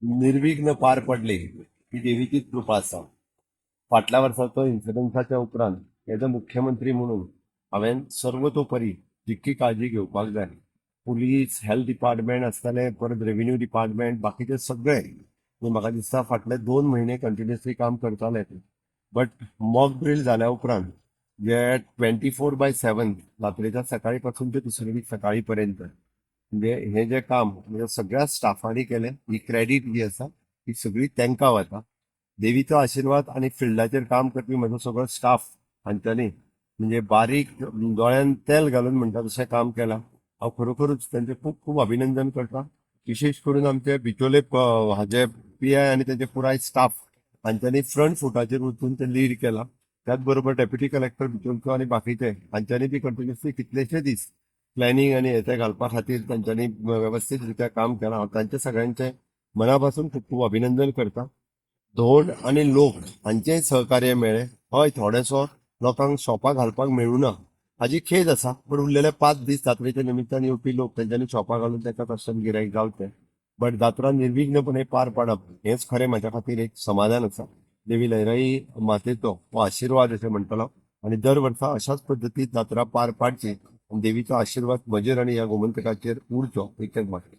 निर्विघ्न पार पडले ही देवीचीच कृपा असा. फाटल्या वर्साचो इन्सिडन्साच्या उपरांत एज अ मुख्यमंत्री म्हणून हांवें सर्वतोपरी जितकी काळजी घेवपाक जाय, पुलीस, हेल्थ डिपार्टमेंट आसतले, परत रेव्हेन्यू डिपार्टमेंट, बाकीचे सगळे म्हाका दिसता फाटले 2 म्हयने कंटिन्युअसली काम करताले. बट मॉक ड्रील जाल्या उपरांत जे 24/7 रात्रीच्या सकाळी पासून ते दुसरे दीस सकाळी पर्यंत म्हणजे हे जे काम म्हणजे सगळ्या स्टाफांनी केले, ही क्रेडीट जी आसा ही सगळी तांकां वता. देवीचो आशीर्वाद आणि फिल्डाचेर काम करपी म्हजो सगळो स्टाफ हांच्यांनी म्हणजे बारीक दोळ्यान तेल घालून म्हणटा तशें काम केलां. हांव खरोखरूच त्यांचे खूप खूप अभिनंदन करता. विशेष करून आमचे बिचोले हाजे PI आणि त्यांचे पुराय स्टाफ हांच्यांनी फ्रंट फुटाचेर वचून ते लीड केला. त्याच बरोबर डेप्युटी कलेक्टर बिचोलकर आणि बाकीचे हांच्यांनी बी कंटिन्युअसली कितलेशे दीस प्लॅनिंग आणि हेचे घालपा खातीर तांच्यांनी व्यवस्थित रित्या काम केलां. हांव तांचे सगळ्यांचे मनापासून खूप खूप अभिनंदन करता. धोंड आणि लोक हांचेय सहकार्य मेळ्ळें. हय, थोडेसो लोकांक शॉपां घालपाक मेळूना हाजी खेद आसा, पण उरलेले 5 दीस जात्रेच्या निमित्तान येवपी लोक तेंच्यांनी शॉपां घालून तांकां कस्टमर गिरायक जावचें. बट जात्रा निर्विघ्नपणे पार पाडप हेच खरें म्हाज्या खातीर एक समाधान आसा. देवी लयराई मातेचो हो आशिर्वाद अशें म्हणटलो आणि दर वर्सा अशाच पद्दतीन जात्रा पार पाडची. देवीचो आशिर्वाद म्हजेर आणि ह्या गोमंतकाचेर उरचो इतकेंच म्हाका